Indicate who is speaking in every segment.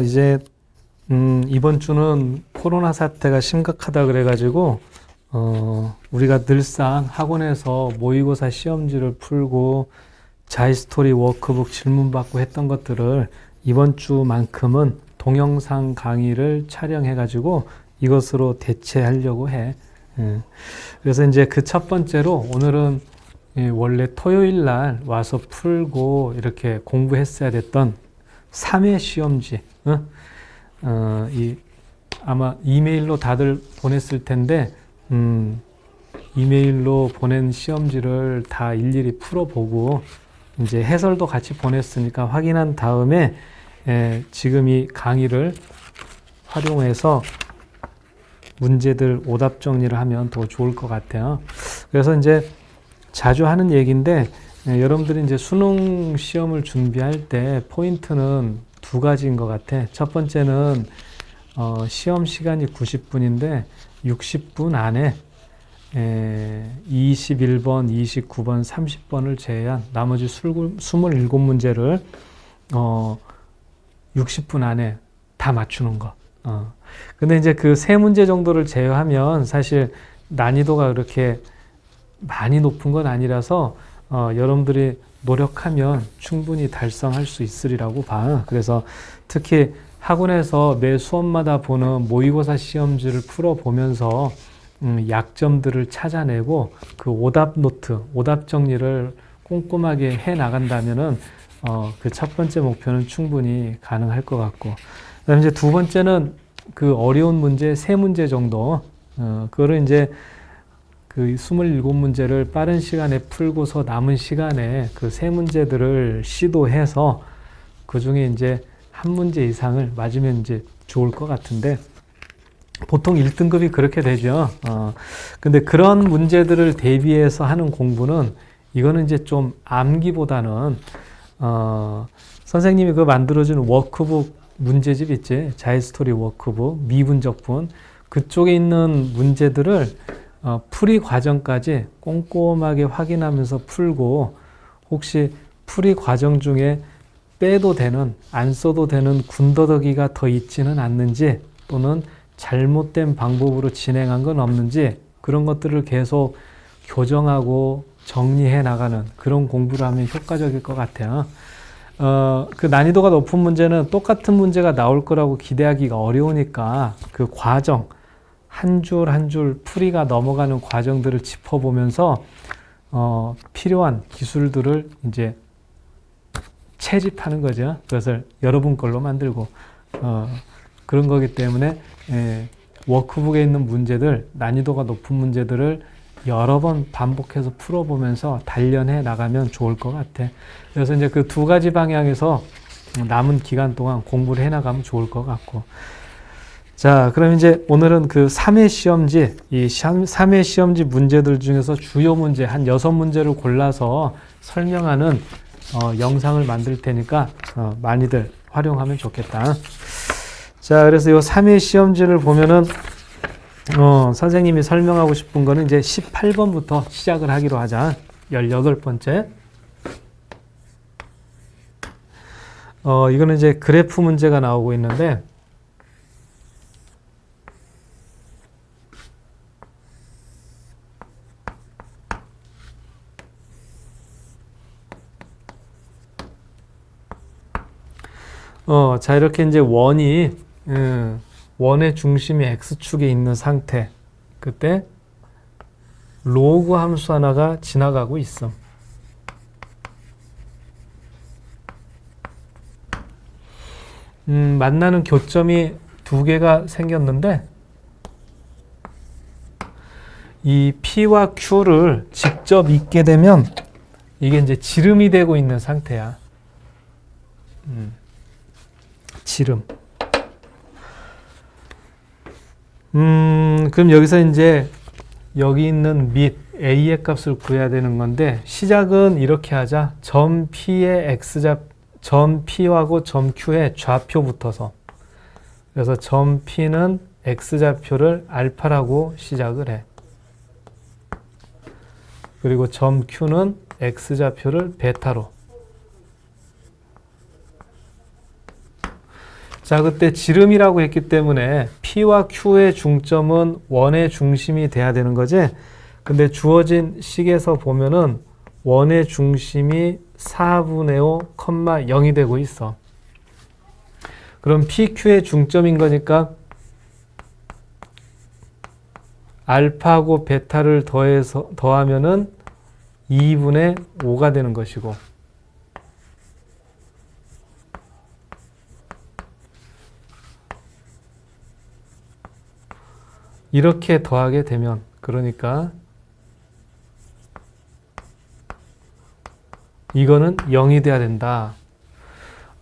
Speaker 1: 이제 이번 주는 코로나 사태가 심각하다 그래가지고 우리가 늘상 학원에서 모의고사 시험지를 풀고 자이스토리 워크북 질문 받고 했던 것들을 이번 주만큼은 동영상 강의를 촬영해가지고 이것으로 대체하려고 해. 그래서 이제 그 첫 번째로 오늘은 원래 토요일 날 와서 풀고 이렇게 공부했어야 됐던 3회 시험지. 아마 이메일로 다들 보냈을 텐데, 이메일로 보낸 시험지를 다 일일이 풀어보고, 이제 해설도 같이 보냈으니까 확인한 다음에, 지금 이 강의를 활용해서 문제들 오답 정리를 하면 더 좋을 것 같아요. 그래서 이제 자주 하는 얘기인데, 여러분들이 이제 수능 시험을 준비할 때 포인트는 두 가지인 것 같아. 첫 번째는 시험 시간이 90분인데 60분 안에 21번, 29번, 30번을 제외한 나머지 27문제를 60분 안에 다 맞추는 거. 근데 이제 그 세 문제 정도를 제외하면 사실 난이도가 그렇게 많이 높은 건 아니라서 여러분들이 노력하면 충분히 달성할 수 있으리라고 봐. 그래서 특히 학원에서 매 수업마다 보는 모의고사 시험지를 풀어보면서 약점들을 찾아내고 그 오답 노트, 오답 정리를 꼼꼼하게 해 나간다면은 그 첫 번째 목표는 충분히 가능할 것 같고, 그다음에 이제 두 번째는 그 어려운 문제 세 문제 정도, 그거를 이제 그 27문제를 빠른 시간에 풀고서 남은 시간에 그 세 문제들을 시도해서 그 중에 이제 한 문제 이상을 맞으면 이제 좋을 것 같은데, 보통 1등급이 그렇게 되죠. 근데 그런 문제들을 대비해서 하는 공부는 이거는 이제 좀 암기보다는 선생님이 그 만들어준 워크북 문제집 있지, 자이스토리 워크북 미분적분, 그쪽에 있는 문제들을 풀이 과정까지 꼼꼼하게 확인하면서 풀고, 혹시 풀이 과정 중에 빼도 되는, 안 써도 되는 군더더기가 더 있지는 않는지, 또는 잘못된 방법으로 진행한 건 없는지, 그런 것들을 계속 교정하고 정리해 나가는 그런 공부를 하면 효과적일 것 같아요. 그 난이도가 높은 문제는 똑같은 문제가 나올 거라고 기대하기가 어려우니까 그 과정, 한 줄 한 줄 풀이가 넘어가는 과정들을 짚어보면서 필요한 기술들을 이제 채집하는 거죠. 그것을 여러분 걸로 만들고 그런 거기 때문에 워크북에 있는 문제들, 난이도가 높은 문제들을 여러 번 반복해서 풀어보면서 단련해 나가면 좋을 것 같아. 그래서 이제 그 두 가지 방향에서 남은 기간 동안 공부를 해 나가면 좋을 것 같고. 자, 그럼 이제 오늘은 그 3회 시험지, 이 3회 시험지 문제들 중에서 주요 문제 한 6문제를 골라서 설명하는 영상을 만들 테니까 많이들 활용하면 좋겠다. 자, 그래서 이 3회 시험지를 보면은 선생님이 설명하고 싶은 거는 이제 18번부터 시작을 하기로 하자. 18번째. 이거는 이제 그래프 문제가 나오고 있는데, 자, 이렇게 이제 원의 중심이 X축에 있는 상태. 그때 로그 함수 하나가 지나가고 있어. 만나는 교점이 두 개가 생겼는데, 이 P와 Q를 직접 잇게 되면 이게 이제 지름이 되고 있는 상태야. 지름. 그럼 여기서 이제 여기 있는 밑 A의 값을 구해야 되는 건데, 시작은 이렇게 하자. 점 P의 점 P하고 점 Q의 좌표 붙어서. 그래서 점 P는 X좌표를 알파라고 시작을 해. 그리고 점 Q는 X좌표를 베타로. 자, 그때 지름이라고 했기 때문에 P와 Q의 중점은 원의 중심이 돼야 되는 거지. 근데 주어진 식에서 보면은 원의 중심이 4분의 5, 0이 되고 있어. 그럼 PQ의 중점인 거니까 알파하고 베타를 더하면은 2분의 5가 되는 것이고, 이렇게 더하게 되면, 그러니까 이거는 0이 돼야 된다.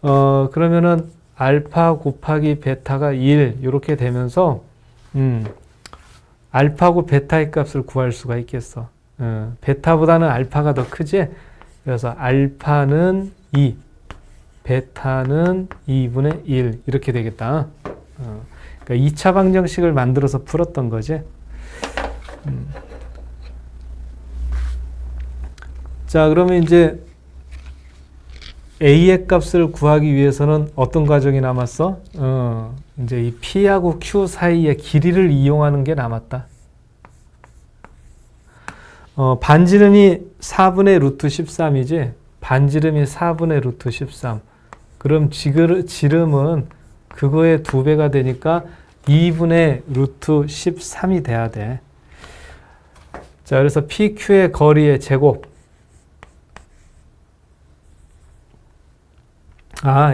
Speaker 1: 그러면은 알파 곱하기 베타가 1 이렇게 되면서 알파고 베타의 값을 구할 수가 있겠어. 베타보다는 알파가 더 크지? 그래서 알파는 2, 베타는 2분의 1 이렇게 되겠다. 그러니까 2차 방정식을 만들어서 풀었던 거지. 자, 그러면 이제 A의 값을 구하기 위해서는 어떤 과정이 남았어? 이제 이 P하고 Q 사이의 길이를 이용하는 게 남았다. 반지름이 4분의 루트 13이지? 반지름이 4분의 루트 13. 그럼 지름은 그거의 2배가 되니까 2분의 루트 13이 돼야 돼. 자, 그래서 PQ의 거리의 제곱.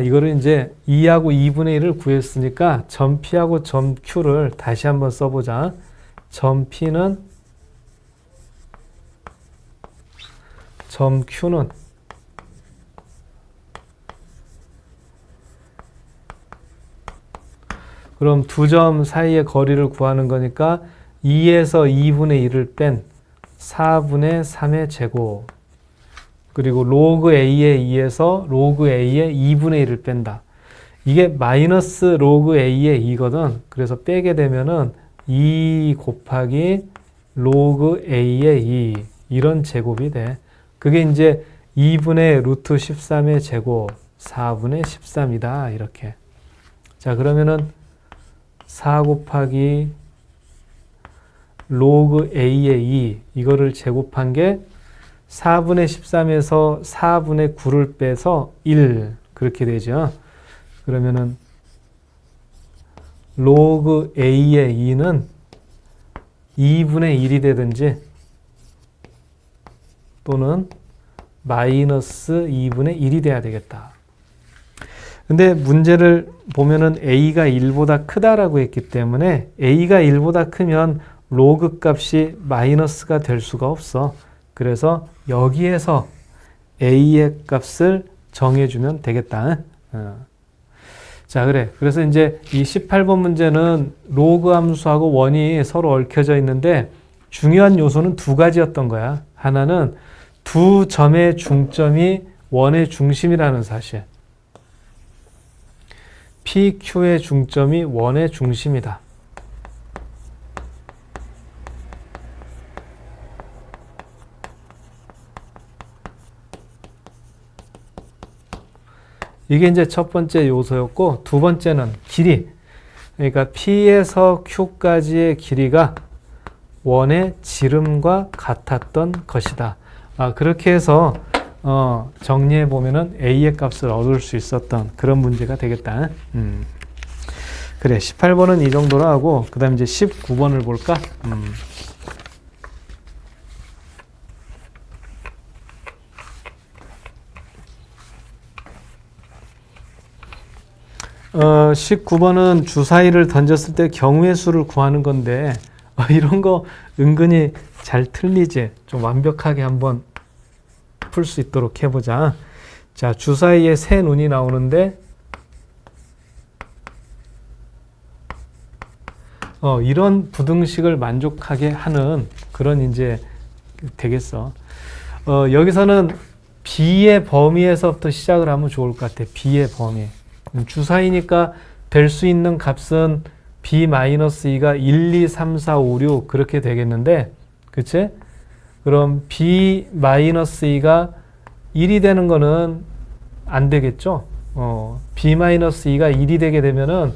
Speaker 1: 이거를 이제 2하고 2분의 1을 구했으니까 점 P하고 점 Q를 다시 한번 써보자. 점 P는 점 Q는 그럼 두 점 사이의 거리를 구하는 거니까 2에서 2분의 1을 뺀 4분의 3의 제곱, 그리고 로그 A의 2에서 로그 A의 2분의 1을 뺀다. 이게 마이너스 로그 A의 2거든. 그래서 빼게 되면은 2 곱하기 로그 A의 2 이런 제곱이 돼. 그게 이제 2분의 루트 13의 제곱 4분의 13이다. 이렇게. 자, 그러면은 4 곱하기 로그 A의 2 이거를 제곱한 게 4분의 13에서 4분의 9를 빼서 1 그렇게 되죠. 그러면은 로그 A의 2는 2분의 1이 되든지 또는 마이너스 2분의 1이 돼야 되겠다. 근데 문제를 보면은 A가 1보다 크다라고 했기 때문에 A가 1보다 크면 로그 값이 마이너스가 될 수가 없어. 그래서 여기에서 A의 값을 정해주면 되겠다. 자, 그래. 그래서 이제 이 18번 문제는 로그 함수하고 원이 서로 얽혀져 있는데 중요한 요소는 두 가지였던 거야. 하나는 두 점의 중점이 원의 중심이라는 사실. PQ의 중점이 원의 중심이다. 이게 이제 첫 번째 요소였고, 두 번째는 길이. 그러니까 P에서 Q까지의 길이가 원의 지름과 같았던 것이다. 그렇게 해서 정리해 보면은 A의 값을 얻을 수 있었던 그런 문제가 되겠다. 그래, 18번은 이 정도로 하고, 그 다음 이제 19번을 볼까? 19번은 주사위를 던졌을 때 경우의 수를 구하는 건데, 이런 거 은근히 잘 틀리지? 좀 완벽하게 한번 풀 수 있도록 해보자. 자, 주사위에 세 눈이 나오는데, 이런 부등식을 만족하게 하는 그런 이제 되겠어. 여기서는 B의 범위에서부터 시작을 하면 좋을 것 같아. B의 범위. 주사위니까 될 수 있는 값은 B-2가 1, 2, 3, 4, 5, 6 그렇게 되겠는데, 그치? 그럼 B-2가 1이 되는 거는 안 되겠죠? b-2가 1이 되게 되면은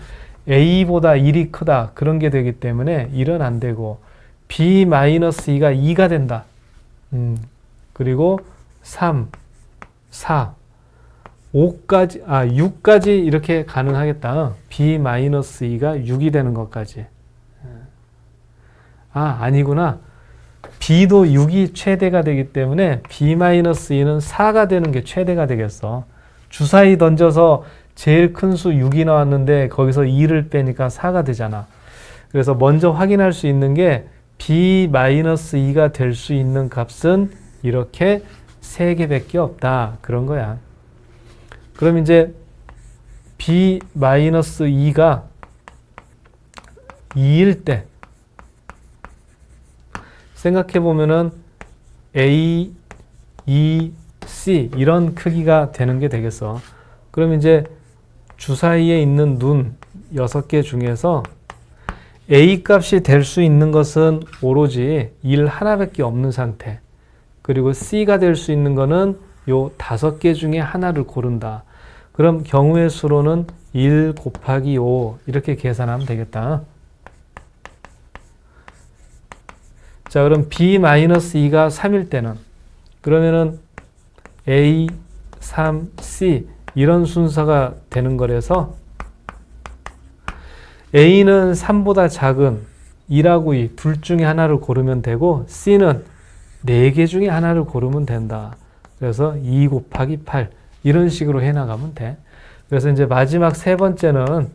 Speaker 1: a보다 1이 크다. 그런 게 되기 때문에 1은 안 되고 b-2가 2가 된다. 그리고 3, 4, 5까지, 6까지 이렇게 가능하겠다. b-2가 6이 되는 것까지. 아니구나. b도 6이 최대가 되기 때문에 b-2는 4가 되는 게 최대가 되겠어. 주사위 던져서 제일 큰 수 6이 나왔는데 거기서 2를 빼니까 4가 되잖아. 그래서 먼저 확인할 수 있는 게 b-2가 될 수 있는 값은 이렇게 3개밖에 없다. 그런 거야. 그럼 이제 b-2가 2일 때 생각해 보면은 A, E, C 이런 크기가 되는 게 되겠어. 그럼 이제 주사위에 있는 눈 6개 중에서 A 값이 될 수 있는 것은 오로지 1 하나밖에 없는 상태. 그리고 C가 될 수 있는 거는 요 5개 중에 하나를 고른다. 그럼 경우의 수로는 1 곱하기 5 이렇게 계산하면 되겠다. 자, 그럼 b-2가 3일 때는 그러면은 A, 3, C 이런 순서가 되는 거라서 A는 3보다 작은 2하고 2, 둘 중에 하나를 고르면 되고 C는 4개 중에 하나를 고르면 된다. 그래서 2 곱하기 8 이런 식으로 해나가면 돼. 그래서 이제 마지막 세 번째는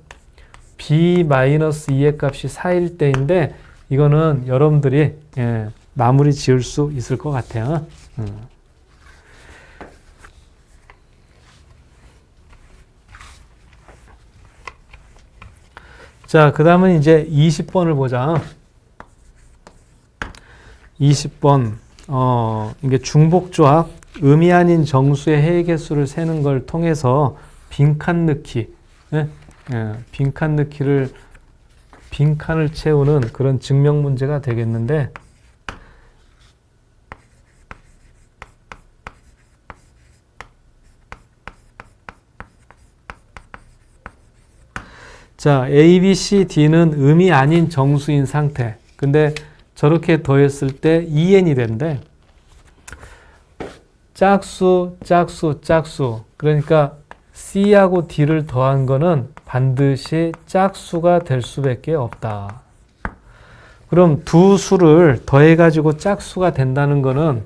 Speaker 1: b-2의 값이 4일 때인데 이거는 여러분들이 마무리 지을 수 있을 것 같아요. 자, 그 다음은 이제 20번을 보자. 20번, 이게 중복조합, 의미 아닌 정수의 해개수를 세는 걸 통해서 빈칸 넣기, 빈칸 넣기를 빈칸을 채우는 그런 증명 문제가 되겠는데 자, A, B, C, D는 음이 아닌 정수인 상태. 근데 저렇게 더했을 때 2n이 된대. 짝수, 짝수, 짝수. 그러니까 C하고 D를 더한 거는 반드시 짝수가 될 수밖에 없다. 그럼 두 수를 더해가지고 짝수가 된다는 거는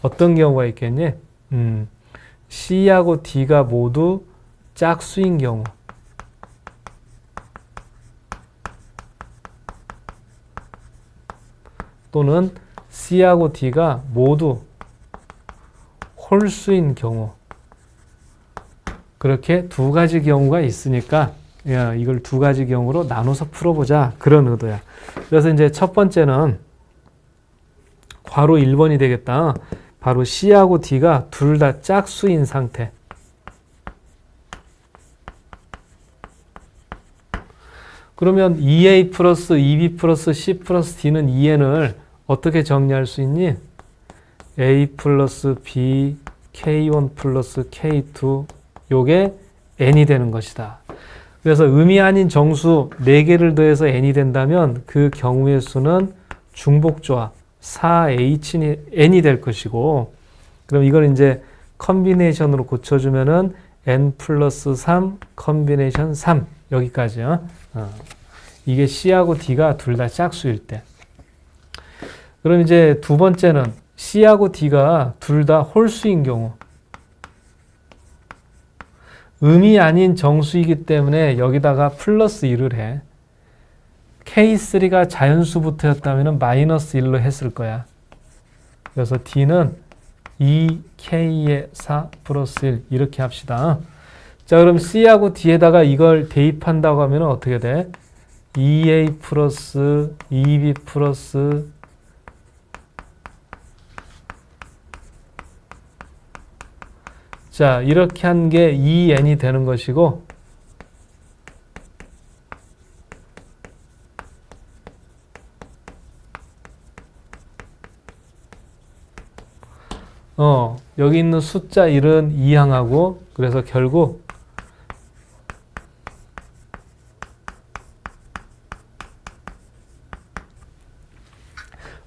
Speaker 1: 어떤 경우가 있겠니? C하고 D가 모두 짝수인 경우. 또는 C하고 D가 모두 홀수인 경우. 그렇게 두 가지 경우가 있으니까 이걸 두 가지 경우로 나눠서 풀어보자. 그런 의도야. 그래서 이제 첫 번째는 괄호 1번이 되겠다. 바로 C하고 D가 둘 다 짝수인 상태. 그러면 2A 플러스 2B 플러스 C 플러스 D는 2N을 어떻게 정리할 수 있니? A 플러스 B, K1 플러스 K2 요게 N이 되는 것이다. 그래서 의미 아닌 정수 4개를 더해서 N이 된다면 그 경우의 수는 중복조합 4HN이 될 것이고 그럼 이걸 이제 컨비네이션으로 고쳐주면은 N 플러스 3 컨비네이션 3 여기까지요. 이게 C하고 D가 둘 다 짝수일 때. 그럼 이제 두 번째는 C하고 D가 둘 다 홀수인 경우. 음이 아닌 정수이기 때문에 여기다가 플러스 1을 해. K3가 자연수부터였다면 마이너스 1로 했을 거야. 그래서 D는 2K의 4 플러스 1 이렇게 합시다. 자, 그럼 C하고 D에다가 이걸 대입한다고 하면 어떻게 돼? 2A 플러스 2B 플러스 자, 이렇게 한 게 2n이 되는 것이고 여기 있는 숫자 1은 2항하고 그래서 결국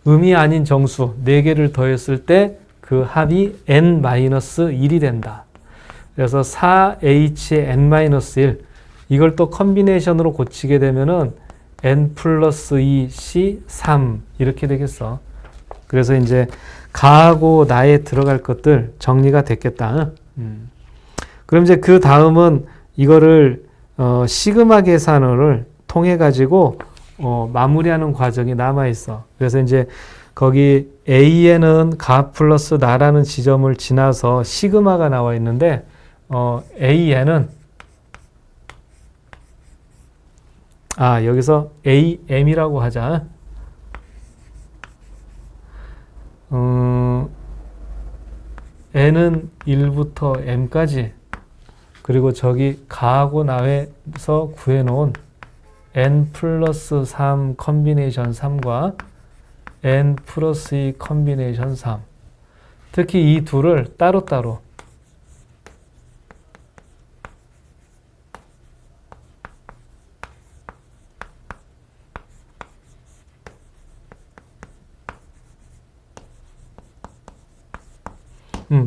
Speaker 1: 음이 아닌 정수 4개를 더했을 때 그 합이 n-1이 된다. 그래서 4hn-1 이걸 또 컨비네이션으로 고치게 되면은 n 플러스 2c 3 이렇게 되겠어. 그래서 이제 가하고 나에 들어갈 것들 정리가 됐겠다. 그럼 이제 그 다음은 이거를 시그마 계산을 통해 가지고 마무리하는 과정이 남아 있어. 그래서 이제 거기 A에는 가 플러스 나라는 지점을 지나서 시그마가 나와 있는데 A에는 여기서 AM이라고 하자. N은 1부터 M까지 그리고 저기 가하고 나에서 구해놓은 N 플러스 3 컨비네이션 3과 N 플러스 2 컨비네이션 3 특히 이 둘을 따로따로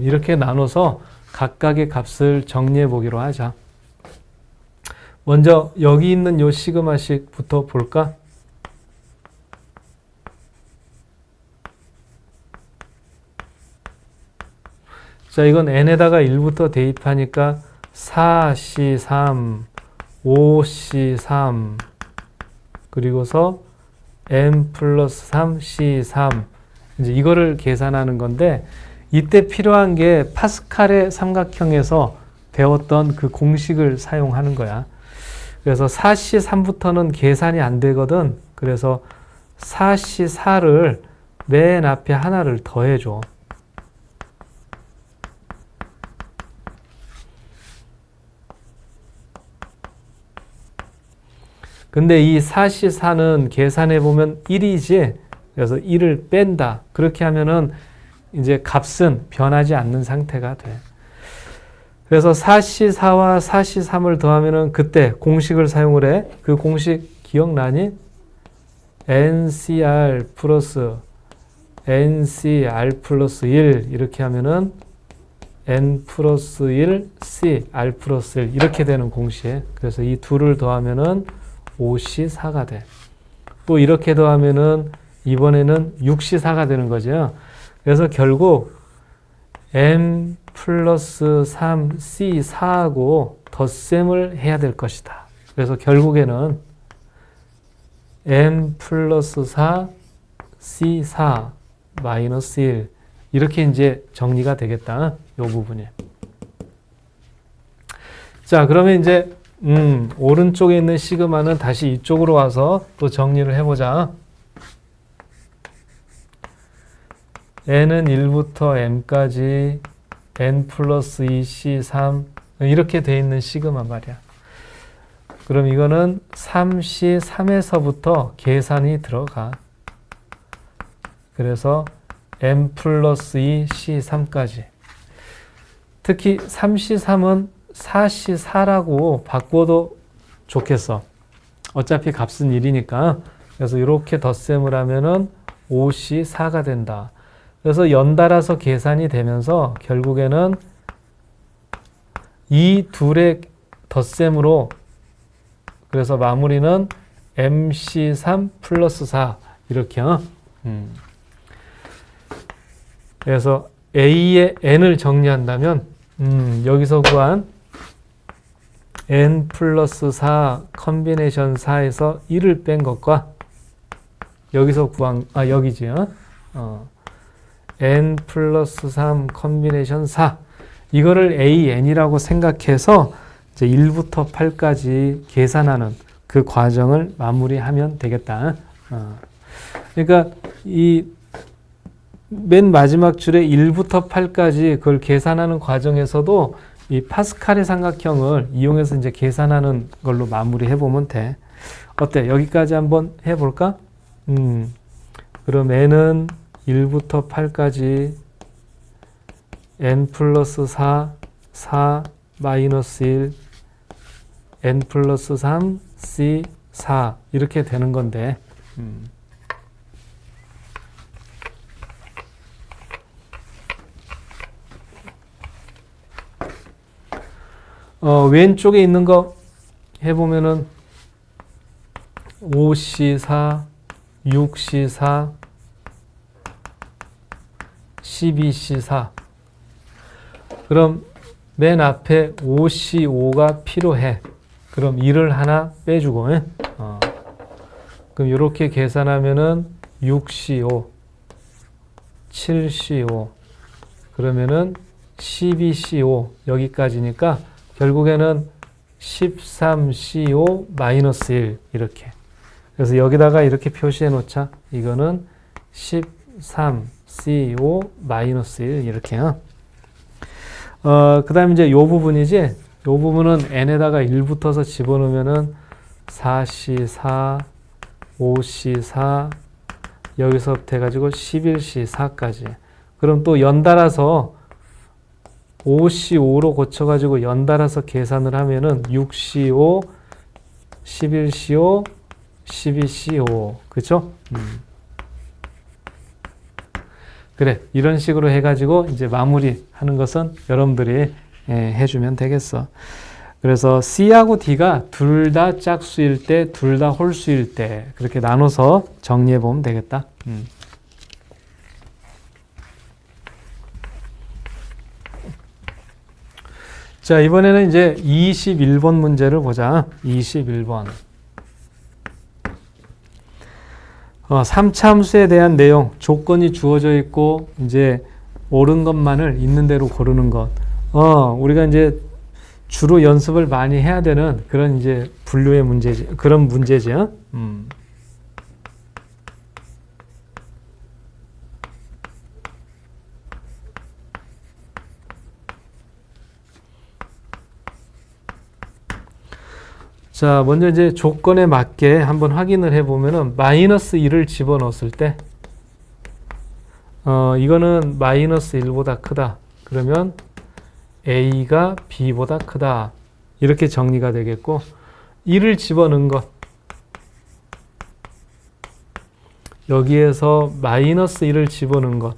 Speaker 1: 이렇게 나눠서 각각의 값을 정리해 보기로 하자. 먼저 여기 있는 요 시그마식부터 볼까? 자, 이건 n에다가 1부터 대입하니까 4c3, 5c3 그리고서 n 플러스 3c3 이제 이거를 계산하는 건데 이때 필요한 게 파스칼의 삼각형에서 배웠던 그 공식을 사용하는 거야. 그래서 4c3부터는 계산이 안 되거든. 그래서 4c4를 맨 앞에 하나를 더해줘. 근데 이 4c4는 계산해보면 1이지. 그래서 1을 뺀다. 그렇게 하면은 이제 값은 변하지 않는 상태가 돼. 그래서 4c4와 4c3을 더하면은 그때 공식을 사용을 해. 그 공식 기억나니? ncr 플러스 ncr 플러스 1 이렇게 하면은 n 플러스 1 c r 플러스 1 이렇게 되는 공식. 그래서 이 둘을 더하면은 5c4가 돼. 또 이렇게 더하면은 이번에는 6c4가 되는 거죠. 그래서 결국 m 플러스 3c4하고 덧셈을 해야 될 것이다. 그래서 결국에는 m 플러스 4 c4 마이너스 1 이렇게 이제 정리가 되겠다. 이 부분이. 자, 그러면 이제 오른쪽에 있는 시그마는 다시 이쪽으로 와서 또 정리를 해보자. n은 1부터 m까지 n 플러스 2c3 이렇게 돼 있는 시그마 말이야. 그럼 이거는 3c3에서부터 계산이 들어가. 그래서 m 플러스 2c3까지. 특히 3c3은 4c4라고 바꿔도 좋겠어. 어차피 값은 1이니까. 그래서 이렇게 덧셈을 하면은 5c4가 된다. 그래서 연달아서 계산이 되면서 결국에는 이 둘의 덧셈으로 그래서 마무리는 mc3 플러스 4 이렇게요. 그래서 A의 n을 정리한다면 여기서 구한 n 플러스 4 컨비네이션 4에서 1을 뺀 것과 여기서 구한 여기지. n 플러스 3 컨비네이션 4 이거를 AN이라고 생각해서 이제 1부터 8까지 계산하는 그 과정을 마무리하면 되겠다. 그러니까 이 맨 마지막 줄에 1부터 8까지 그걸 계산하는 과정에서도 이 파스칼의 삼각형을 이용해서 이제 계산하는 걸로 마무리해 보면 돼. 어때? 여기까지 한번 해볼까? 그럼 n은 1부터 8까지 n 플러스 4, 4 마이너스 1, n 플러스 3, c 4 이렇게 되는 건데 왼쪽에 있는 거 해보면은 5C4, 6C4, 12C4. 그럼 맨 앞에 5C5가 필요해. 그럼 1을 하나 빼주고, 그럼 이렇게 계산하면은 6C5, 7C5, 그러면은 12C5 여기까지니까 결국에는 13CO-1 이렇게. 그래서 여기다가 이렇게 표시해 놓자. 이거는 13CO-1 이렇게요. 그 다음에 이제 요 부분이지. 요 부분은 n에다가 1 붙어서 집어넣으면은 4C4, 5C4, 여기서부터 해가지고 11C4까지. 그럼 또 연달아서 5C5로 고쳐가지고 연달아서 계산을 하면은 6C5, 11C5, 12C5. 그쵸? 그래. 이런 식으로 해가지고 이제 마무리 하는 것은 여러분들이 해주면 되겠어. 그래서 C하고 D가 둘 다 짝수일 때, 둘 다 홀수일 때, 그렇게 나눠서 정리해 보면 되겠다. 자, 이번에는 이제 21번 문제를 보자. 21번. 3차함수에 대한 내용, 조건이 주어져 있고, 이제 옳은 것만을 있는 대로 고르는 것. 우리가 이제 주로 연습을 많이 해야 되는 그런 이제 분류의 문제지, 그런 문제지. 자, 먼저 이제 조건에 맞게 한번 확인을 해보면은 마이너스 1을 집어넣었을 때, 이거는 마이너스 1보다 크다. 그러면 A가 B보다 크다. 이렇게 정리가 되겠고, 1을 집어넣은 것. 여기에서 마이너스 1을 집어넣은 것.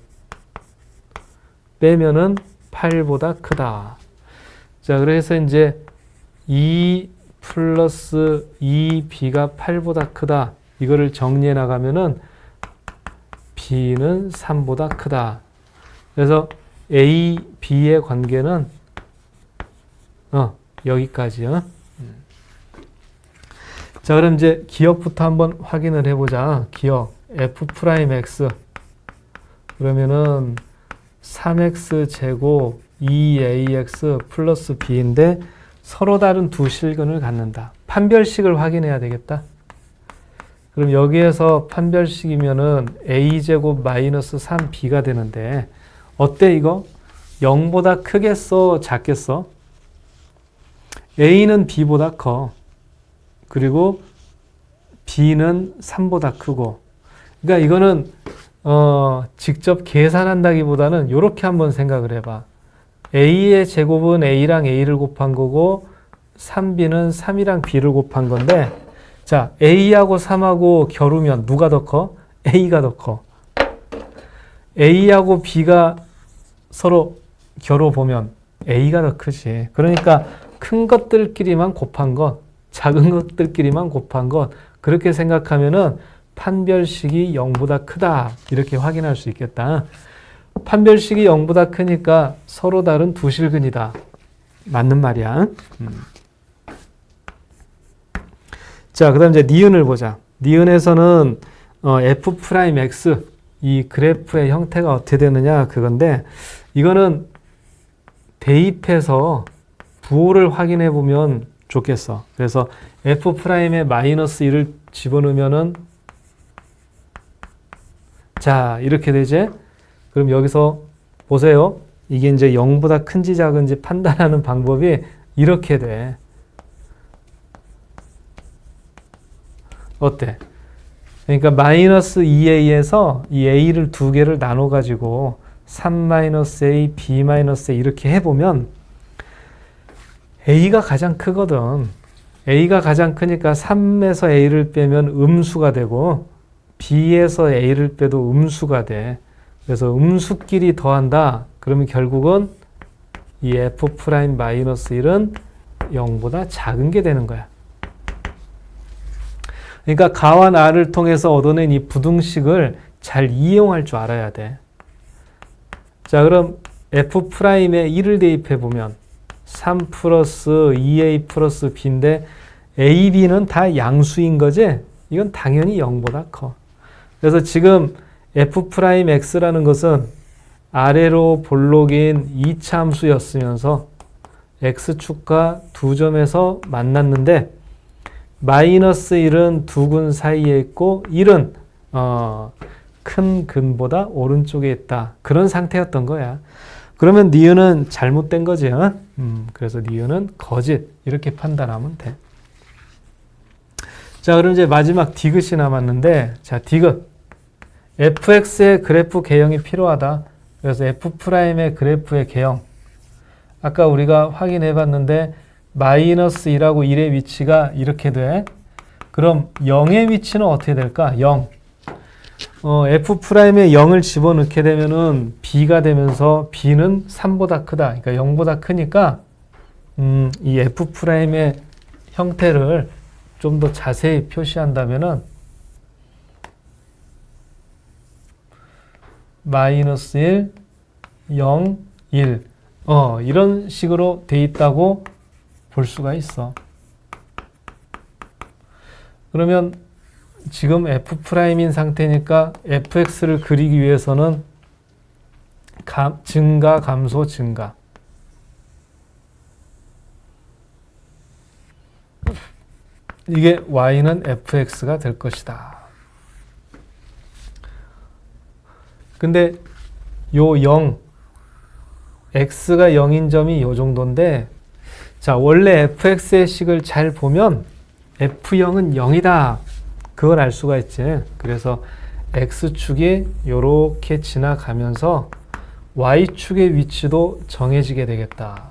Speaker 1: 빼면은 8보다 크다. 자, 그래서 이제 2 플러스 2B가 8보다 크다. 이거를 정리해 나가면은 B는 3보다 크다. 그래서 A, B의 관계는 여기까지요. 자, 그럼 이제 기억부터 한번 확인을 해보자. 기억 F'X 그러면은 3X 제곱 2AX 플러스 B인데 서로 다른 두 실근을 갖는다. 판별식을 확인해야 되겠다. 그럼 여기에서 판별식이면은 A제곱 마이너스 3B가 되는데 어때 이거? 0보다 크겠어? 작겠어? A는 B보다 커. 그리고 B는 3보다 크고. 그러니까 이거는 직접 계산한다기보다는 이렇게 한번 생각을 해봐. A의 제곱은 A랑 A를 곱한 거고 3B는 3이랑 B를 곱한 건데 자, A하고 3하고 겨루면 누가 더 커? A가 더 커. A하고 B가 서로 겨뤄보면 A가 더 크지. 그러니까 큰 것들끼리만 곱한 것, 작은 것들끼리만 곱한 것 그렇게 생각하면은 판별식이 0보다 크다 이렇게 확인할 수 있겠다. 판별식이 0보다 크니까 서로 다른 두 실근이다. 맞는 말이야. 자, 그 다음 이제 니은을 보자. 니은에서는 F'X 이 그래프의 형태가 어떻게 되느냐 그건데 이거는 대입해서 부호를 확인해 보면 좋겠어. 그래서 F'의 마이너스 1을 집어넣으면은 자, 이렇게 되지? 그럼 여기서 보세요. 이게 이제 0보다 큰지 작은지 판단하는 방법이 이렇게 돼. 어때? 그러니까 마이너스 2a에서 이 a를 두 개를 나눠가지고 3-a, b-a 이렇게 해보면 a가 가장 크거든. a가 가장 크니까 3에서 a를 빼면 음수가 되고 b에서 a를 빼도 음수가 돼. 그래서 음수끼리 더한다. 그러면 결국은 이 F'-1은 0보다 작은 게 되는 거야. 그러니까 가와 나를 통해서 얻어낸 이 부등식을 잘 이용할 줄 알아야 돼. 자, 그럼 F'에 1을 대입해 보면 3 플러스 2A 플러스 B인데 A, B는 다 양수인 거지? 이건 당연히 0보다 커. 그래서 지금 F'X라는 것은 아래로 볼록인 2차 함수였으면서 X축과 두 점에서 만났는데 마이너스 1은 두 근 사이에 있고 1은 큰 근보다 오른쪽에 있다. 그런 상태였던 거야. 그러면 니은은 잘못된 거지. 그래서 니은은 거짓. 이렇게 판단하면 돼. 자, 그럼 이제 마지막 디귿이 남았는데, 자, 디귿. fx의 그래프 개형이 필요하다. 그래서 f'의 그래프의 개형. 아까 우리가 확인해 봤는데, 마이너스 1하고 1의 위치가 이렇게 돼. 그럼 0의 위치는 어떻게 될까? 0. F'에 0을 집어넣게 되면은 B가 되면서 B는 3보다 크다. 그러니까 0보다 크니까, 이 F'의 형태를 좀 더 자세히 표시한다면은, 마이너스 1, 0, 1. 이런 식으로 돼 있다고 볼 수가 있어. 그러면 지금 F'인 상태니까 fx를 그리기 위해서는 증가, 감소, 증가. 이게 y는 fx가 될 것이다. 근데 요 0, x가 0인 점이 요 정도인데, 자, 원래 fx의 식을 잘 보면 f0은 0이다. 그걸 알 수가 있지. 그래서 x축이 요렇게 지나가면서 y축의 위치도 정해지게 되겠다.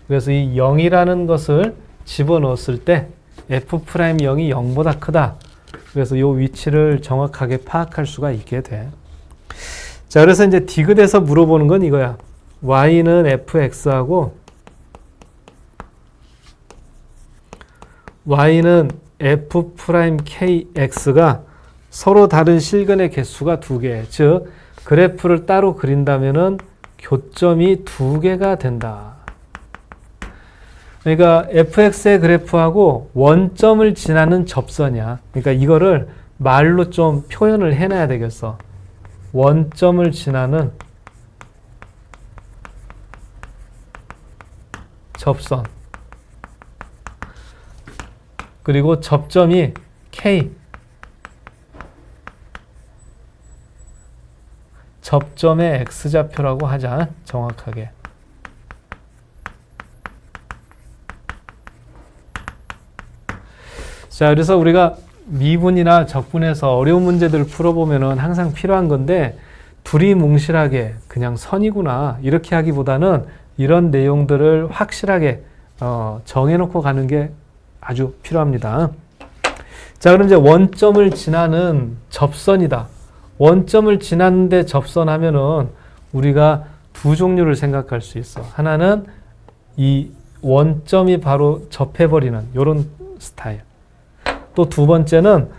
Speaker 1: 그래서 이 0이라는 것을 집어넣었을 때 f'0이 0보다 크다. 그래서 이 위치를 정확하게 파악할 수가 있게 돼. 자, 그래서 이제 디귿에서 물어보는 건 이거야. y는 fx하고 y는 f'kx가 서로 다른 실근의 개수가 2개. 즉, 그래프를 따로 그린다면은 교점이 2개가 된다. 그러니까 fx의 그래프하고 원점을 지나는 접선이야. 그러니까 이거를 말로 좀 표현을 해놔야 되겠어. 원점을 지나는 접선. 그리고 접점이 K. 접점의 X좌표라고 하자. 정확하게. 자, 그래서 우리가 미분이나 적분에서 어려운 문제들을 풀어보면은 항상 필요한 건데, 둘이 뭉실하게 그냥 선이구나 이렇게 하기보다는 이런 내용들을 확실하게 정해놓고 가는 게 아주 필요합니다. 자, 그럼 이제 원점을 지나는 접선이다. 원점을 지났는데 접선하면은 우리가 두 종류를 생각할 수 있어. 하나는 이 원점이 바로 접해버리는 이런 스타일. 또 두 번째는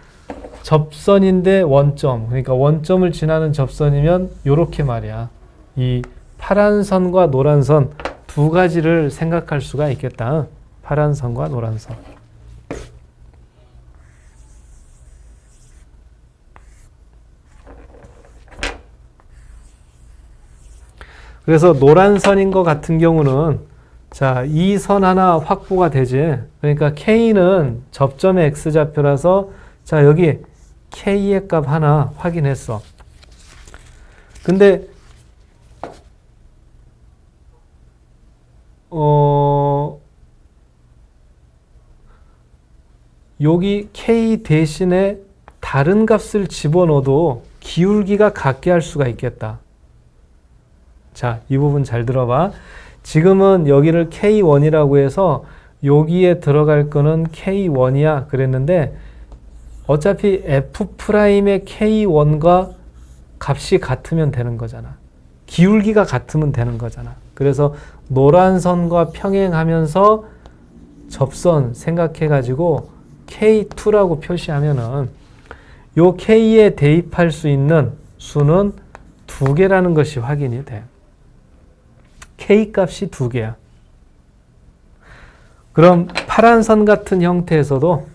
Speaker 1: 접선인데 원점. 그러니까 원점을 지나는 접선이면 이렇게 말이야. 이 파란 선과 노란 선 두 가지를 생각할 수가 있겠다. 파란 선과 노란 선. 그래서 노란 선인 것 같은 경우는 자, 이 선 하나 확보가 되지. 그러니까 K는 접점의 X좌표라서 자, 여기 K의 값 하나 확인했어. 근데 여기 K 대신에 다른 값을 집어넣어도 기울기가 같게 할 수가 있겠다. 자, 이 부분 잘 들어봐. 지금은 여기를 K1이라고 해서 여기에 들어갈 거는 K1이야 그랬는데 어차피 F'의 K1과 값이 같으면 되는 거잖아. 기울기가 같으면 되는 거잖아. 그래서 노란 선과 평행하면서 접선 생각해가지고 K2라고 표시하면은 요 K에 대입할 수 있는 수는 2개라는 것이 확인이 돼. K 값이 2개야. 그럼 파란 선 같은 형태에서도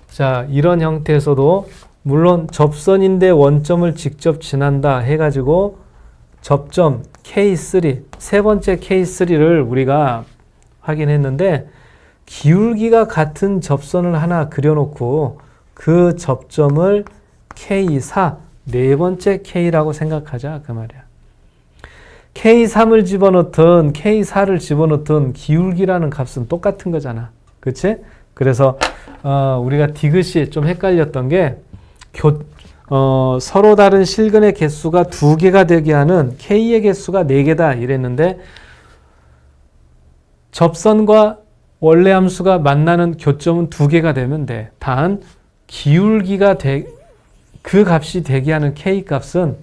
Speaker 1: 자, 이런 형태에서도 물론 접선인데 원점을 직접 지난다 해가지고 접점 K3, 세 번째 K3를 우리가 확인했는데 기울기가 같은 접선을 하나 그려놓고 그 접점을 K4, 네 번째 K라고 생각하자 그 말이야. K3을 집어넣든 K4를 집어넣든 기울기라는 값은 똑같은 거잖아. 그치? 그래서 우리가 디귿이 좀 헷갈렸던 게 서로 다른 실근의 개수가 2개가 되게 하는 K의 개수가 4개다 이랬는데 접선과 원래 함수가 만나는 교점은 2개가 되면 돼. 단 기울기가 그 값이 되게 하는 K 값은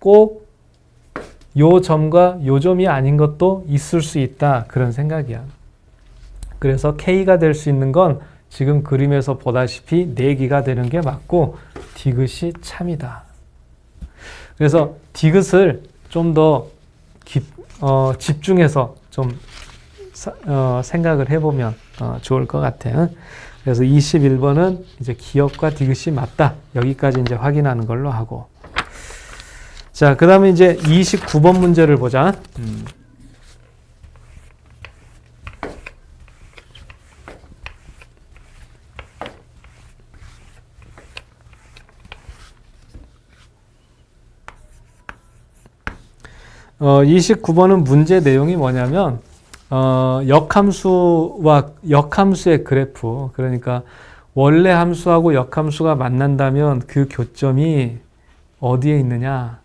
Speaker 1: 꼭 요 점과 요 점이 아닌 것도 있을 수 있다. 그런 생각이야. 그래서 K가 될 수 있는 건 지금 그림에서 보다시피 4개가 되는 게 맞고 디귿이 참이다. 그래서 디귿을 좀 더 집중해서 좀 생각을 해보면 좋을 것 같아요. 그래서 21번은 이제 기역과 디귿이 맞다. 여기까지 이제 확인하는 걸로 하고. 자, 그 다음에 이제 29번 문제를 보자. 29번은 문제 내용이 뭐냐면 역함수와 역함수의 그래프, 그러니까 원래 함수하고 역함수가 만난다면 그 교점이 어디에 있느냐.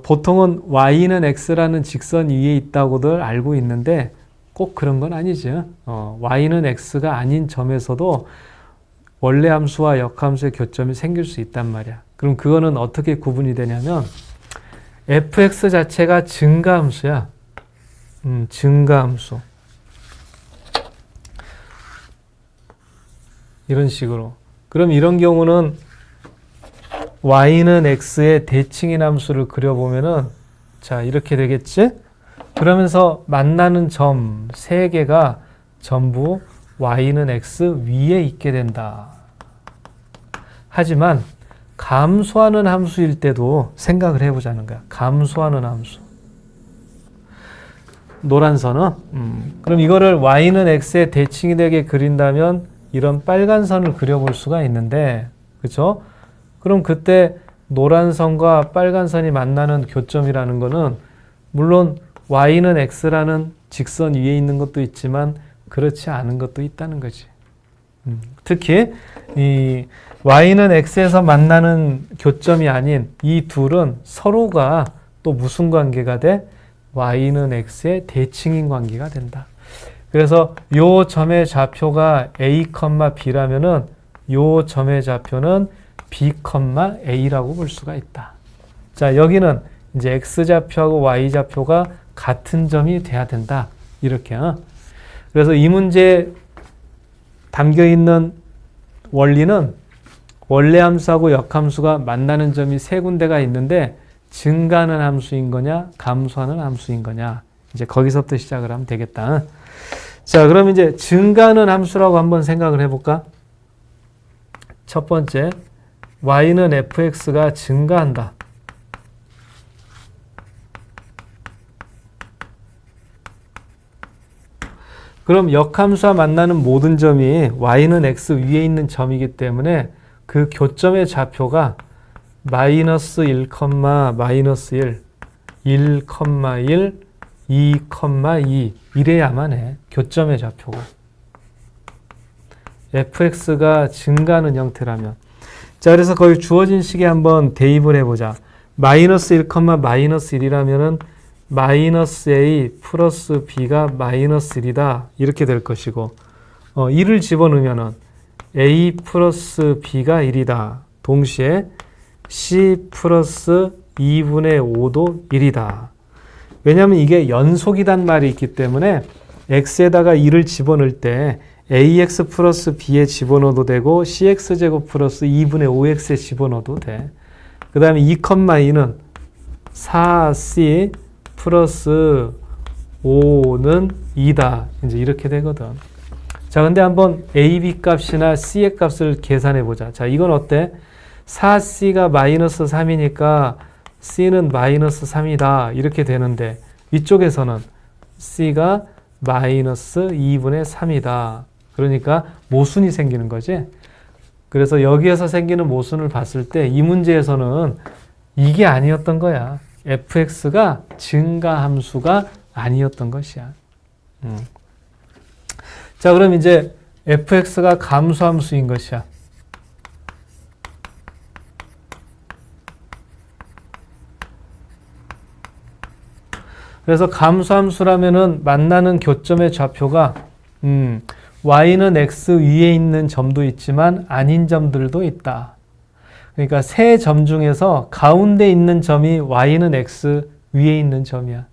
Speaker 1: 보통은 y는 x라는 직선 위에 있다고들 알고 있는데 꼭 그런 건 아니죠. y는 x가 아닌 점에서도 원래 함수와 역함수의 교점이 생길 수 있단 말이야. 그럼 그거는 어떻게 구분이 되냐면 fx 자체가 증가함수야. 증가함수. 이런 식으로. 그럼 이런 경우는 y는 x의 대칭인 함수를 그려보면은 자, 이렇게 되겠지? 그러면서 만나는 점 3개가 전부 y는 x 위에 있게 된다. 하지만 감소하는 함수일 때도 생각을 해보자는 거야. 감소하는 함수. 노란 선은 그럼 이거를 y는 x의 대칭이 되게 그린다면 이런 빨간 선을 그려볼 수가 있는데, 그렇죠? 그럼 그때 노란 선과 빨간 선이 만나는 교점이라는 거는 물론 y는 x라는 직선 위에 있는 것도 있지만 그렇지 않은 것도 있다는 거지. 특히 이 y는 x에서 만나는 교점이 아닌 이 둘은 서로가 또 무슨 관계가 돼? y는 x의 대칭인 관계가 된다. 그래서 요 점의 좌표가 a, b라면은 요 점의 좌표는 b, a라고 볼 수가 있다. 자, 여기는 이제 x좌표하고 y좌표가 같은 점이 돼야 된다. 이렇게. 그래서 이 문제에 담겨 있는 원리는 원래 함수하고 역함수가 만나는 점이 3군데가 있는데 증가하는 함수인 거냐, 감소하는 함수인 거냐. 이제 거기서부터 시작을 하면 되겠다. 자, 그럼 이제 증가하는 함수라고 한번 생각을 해볼까? 첫 번째, y는 fx가 증가한다. 그럼 역함수와 만나는 모든 점이 y는 x 위에 있는 점이기 때문에 그 교점의 좌표가 마이너스 1, 마이너스 1, 1, 2, 2 이래야만 해. 교점의 좌표가. fx가 증가하는 형태라면. 자, 그래서 거기 주어진 식에 한번 대입을 해보자. 마이너스 1, 마이너스 1이라면은 마이너스 a 플러스 b가 마이너스 1이다. 이렇게 될 것이고, 1을 집어넣으면은 a 플러스 b가 1이다. 동시에 c 플러스 2분의 5도 1이다. 왜냐하면 이게 연속이란 말이 있기 때문에 x에다가 2를 집어넣을 때 ax 플러스 b에 집어넣어도 되고 cx제곱 플러스 2분의 5x에 집어넣어도 돼. 그 다음에 2,2는 4c 플러스 5는 2다. 이제 이렇게 되거든. 자, 근데 한번 a, b 값이나 c의 값을 계산해 보자. 자, 이건 어때? 4c가 마이너스 3이니까 c는 마이너스 3이다. 이렇게 되는데 이쪽에서는 c가 마이너스 2분의 3이다. 그러니까 모순이 생기는 거지. 그래서 여기에서 생기는 모순을 봤을 때 이 문제에서는 이게 아니었던 거야. fx가 증가함수가 아니었던 것이야. 자, 그럼 이제 fx가 감소함수인 것이야. 그래서 감소함수라면은 만나는 교점의 좌표가 y는 x 위에 있는 점도 있지만 아닌 점들도 있다. 그러니까 세 점 중에서 가운데 있는 점이 y는 x 위에 있는 점이야.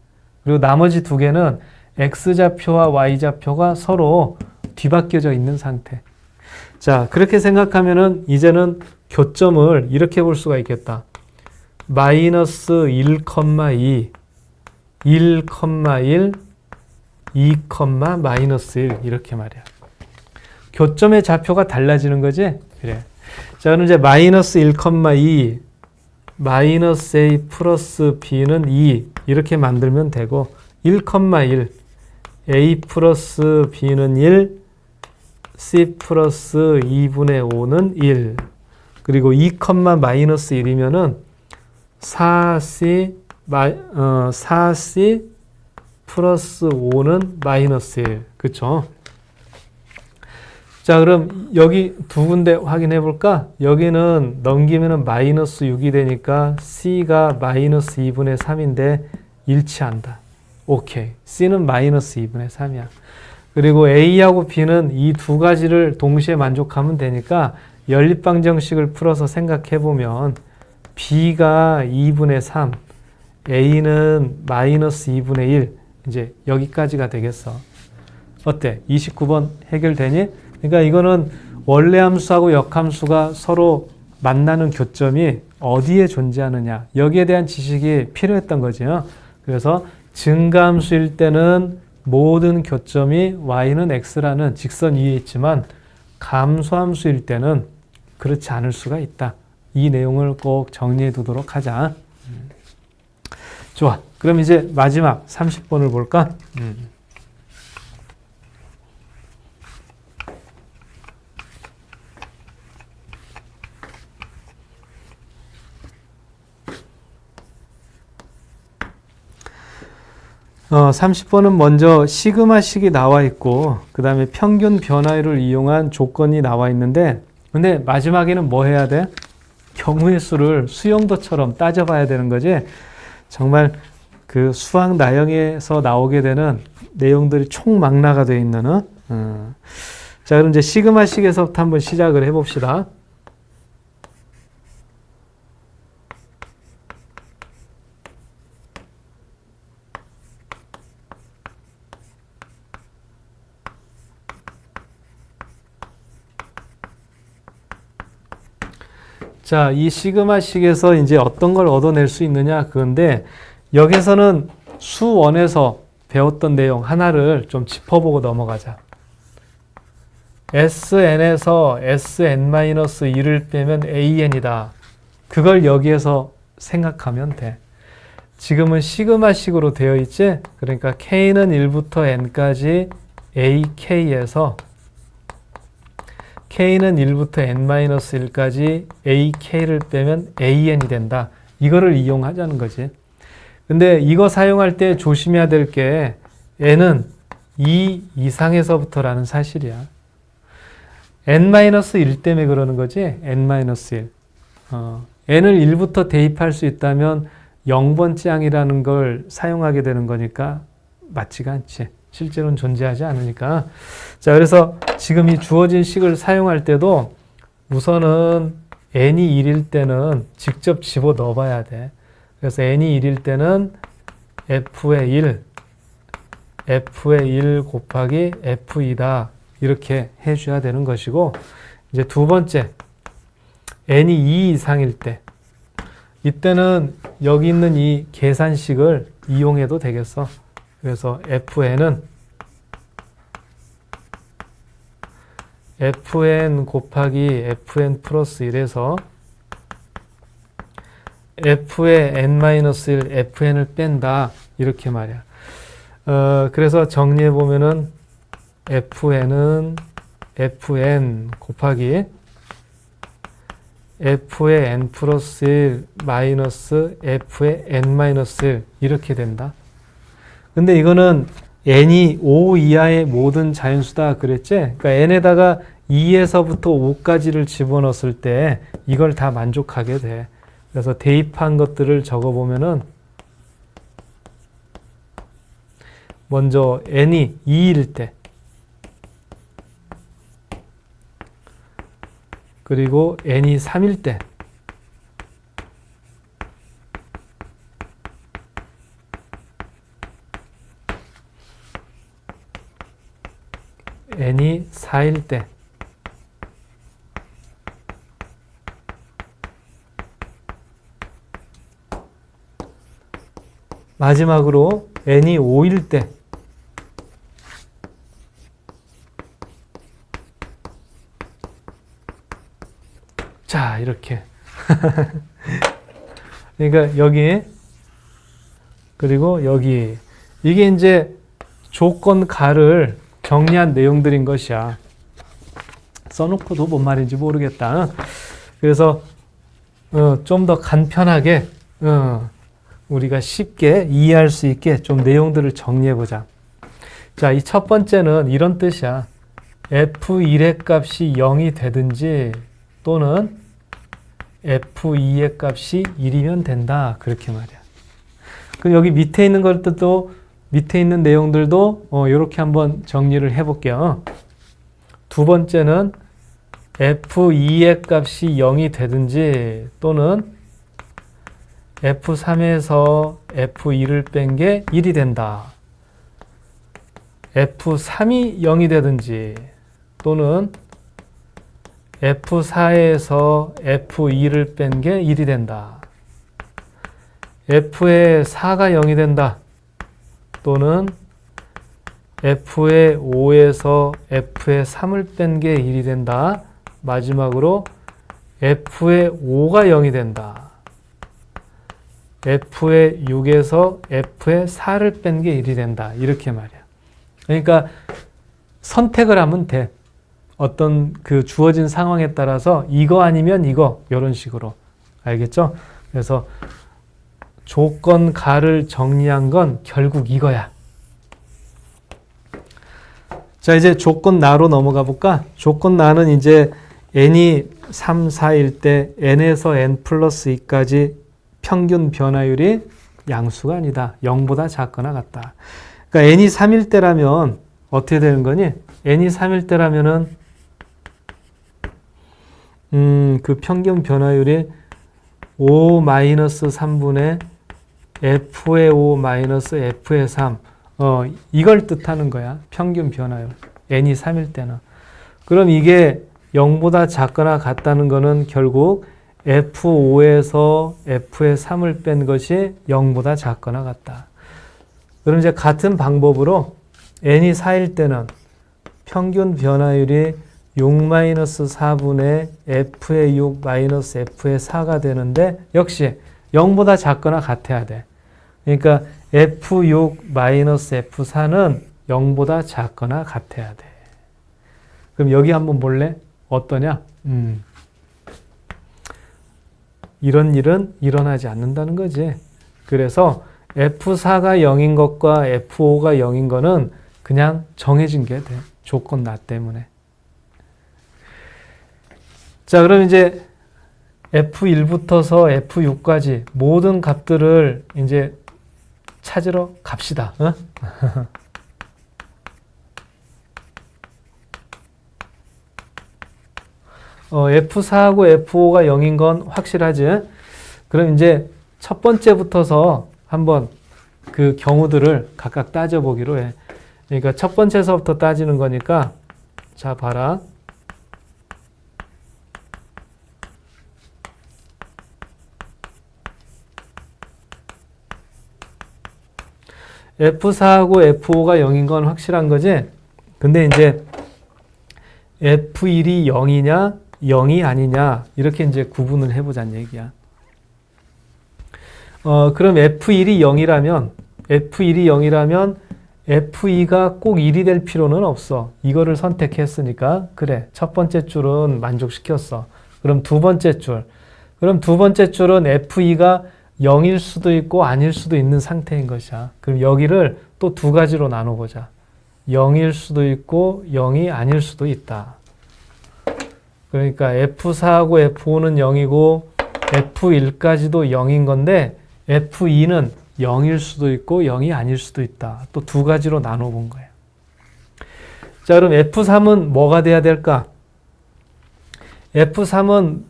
Speaker 1: 그리고 나머지 두 개는 x좌표와 y좌표가 서로 뒤바뀌어져 있는 상태. 자, 그렇게 생각하면은 이제는 교점을 이렇게 볼 수가 있겠다. 마이너스 1,2, 1,1, 2, 마이너스 1 이렇게 말이야. 교점의 좌표가 달라지는 거지? 그래. 자, 그럼 이제 마이너스 1,2, 마이너스 a 플러스 b는 2 이렇게 만들면 되고 1,1, a 플러스 b는 1, c 플러스 2분의 5는 1 그리고 2, 마이너스 1이면은 4c, 4c 플러스 5는 마이너스 1 그쵸? 자, 그럼 여기 두 군데 확인해 볼까? 여기는 넘기면은 마이너스 6이 되니까 c가 마이너스 2분의 3인데 일치한다. 오케이. c는 마이너스 2분의 3이야. 그리고 a하고 b는 이 두 가지를 동시에 만족하면 되니까 연립방정식을 풀어서 생각해 보면 b가 2분의 3, a는 마이너스 2분의 1 이제 여기까지가 되겠어. 어때? 29번 해결되니? 그러니까 이거는 원래 함수하고 역함수가 서로 만나는 교점이 어디에 존재하느냐 여기에 대한 지식이 필요했던 거죠. 그래서 증가함수일 때는 모든 교점이 y는 x라는 직선 위에 있지만 감소함수일 때는 그렇지 않을 수가 있다. 이 내용을 꼭 정리해 두도록 하자. 좋아. 그럼 이제 마지막 30번을 볼까? 30번은 먼저 시그마식이 나와 있고 그 다음에 평균 변화율을 이용한 조건이 나와 있는데 근데 마지막에는 뭐 해야 돼? 경우의 수를 수용도처럼 따져봐야 되는 거지. 정말 그 수학 나형에서 나오게 되는 내용들이 총망라가 되어 있는 자, 그럼 이제 시그마식에서부터 한번 시작을 해봅시다. 자, 이 시그마식에서 이제 어떤 걸 얻어낼 수 있느냐 그건데 여기서는 수원에서 배웠던 내용 하나를 좀 짚어보고 넘어가자. SN에서 SN-1을 빼면 AN이다. 그걸 여기에서 생각하면 돼. 지금은 시그마식으로 되어 있지? 그러니까 K는 1부터 N까지 AK에서 K는 1부터 N-1까지 AK를 빼면 AN이 된다. 이거를 이용하자는 거지. 근데 이거 사용할 때 조심해야 될 게 N은 2 이상에서부터라는 사실이야. N-1 때문에 그러는 거지. N-1. N을 1부터 대입할 수 있다면 0번 짱이라는 걸 사용하게 되는 거니까 맞지가 않지. 실제로는 존재하지 않으니까. 자, 그래서 지금 이 주어진 식을 사용할 때도 우선은 n이 1일 때는 직접 집어넣어 봐야 돼. 그래서 n이 1일 때는 f의 1 곱하기 f2다. 이렇게 해줘야 되는 것이고, 이제 두 번째, n이 2 이상일 때, 이때는 여기 있는 이 계산식을 이용해도 되겠어. 그래서 fn 곱하기 fn 플러스 1에서 f의 n-1, fn을 뺀다. 이렇게 말이야. 그래서 정리해 보면은 fn은 fn 곱하기 f의 n 플러스 1 마이너스 f의 n-1 이렇게 된다. 근데 이거는 n이 5 이하의 모든 자연수다 그랬지? 그러니까 n에다가 2에서부터 5까지를 집어넣었을 때 이걸 다 만족하게 돼. 그래서 대입한 것들을 적어보면은 먼저 n이 2일 때, 그리고 n이 3일 때, n이 4일 때, 마지막으로 n이 5일 때, 자, 이렇게. 그러니까 여기, 그리고 여기. 이게 이제 조건 가를 정리한 내용들인 것이야. 써놓고도 뭔 말인지 모르겠다. 그래서 좀 더 간편하게 우리가 쉽게 이해할 수 있게 좀 내용들을 정리해보자. 자, 이 첫 번째는 이런 뜻이야. f1의 값이 0이 되든지 또는 f2의 값이 1이면 된다. 그렇게 말이야. 그럼 여기 밑에 있는 것들도, 밑에 있는 내용들도 이렇게 한번 정리를 해볼게요. 두 번째는 f2의 값이 0이 되든지 또는 f3에서 f2를 뺀 게 1이 된다. f3이 0이 되든지 또는 f4에서 f2를 뺀 게 1이 된다. f의 4가 0이 된다. 또는 f의 5에서 f의 3을 뺀 게 1이 된다. 마지막으로 f의 5가 0이 된다. f의 6에서 f의 4를 뺀 게 1이 된다. 이렇게 말이야. 그러니까 선택을 하면 돼. 어떤 그 주어진 상황에 따라서 이거 아니면 이거 이런 식으로. 알겠죠? 그래서 조건 가를 정리한 건 결국 이거야. 자, 이제 조건 나로 넘어가 볼까? 조건 나는 이제 n이 3, 4일 때 n에서 n 플러스 2까지 평균 변화율이 양수가 아니다. 0보다 작거나 같다. 그러니까 n이 3일 때라면 어떻게 되는 거니? n이 3일 때라면은 그 평균 변화율이 5-3분의 f의 5 마이너스 f의 3. 이걸 뜻하는 거야. 평균 변화율. n이 3일 때는. 그럼 이게 0보다 작거나 같다는 거는 결국 f5에서 f의 3을 뺀 것이 0보다 작거나 같다. 그럼 이제 같은 방법으로 n이 4일 때는 평균 변화율이 6-4분의 f의 6 마이너스 f의 4가 되는데 역시 0보다 작거나 같아야 돼. 그러니까 f6 마이너스 f4는 0보다 작거나 같아야 돼. 그럼 여기 한번 볼래? 어떠냐? 이런 일은 일어나지 않는다는 거지. 그래서 f4가 0인 것과 f5가 0인 거는 그냥 정해진 게 돼. 조건 나 때문에. 자, 그럼 이제 F1부터서 F6까지 모든 값들을 이제 찾으러 갑시다. F4하고 F5가 0인 건 확실하지? 그럼 이제 첫 번째부터서 한번 그 경우들을 각각 따져보기로 해. 그러니까 첫 번째서부터 따지는 거니까 자 봐라. F4하고 F5가 0인 건 확실한 거지? 근데 이제 F1이 0이냐 0이 아니냐 이렇게 이제 구분을 해보자는 얘기야. 그럼 F1이 0이라면 F2가 꼭 1이 될 필요는 없어. 이거를 선택했으니까 그래. 첫 번째 줄은 만족시켰어. 그럼 두 번째 줄은 F2가 0일 수도 있고 아닐 수도 있는 상태인 것이야. 그럼 여기를 또 두 가지로 나눠보자. 0일 수도 있고 0이 아닐 수도 있다. 그러니까 F4하고 F5는 0이고 F1까지도 0인 건데 F2는 0일 수도 있고 0이 아닐 수도 있다. 또 두 가지로 나눠본 거예요. 자, 그럼 F3은 뭐가 돼야 될까? F3은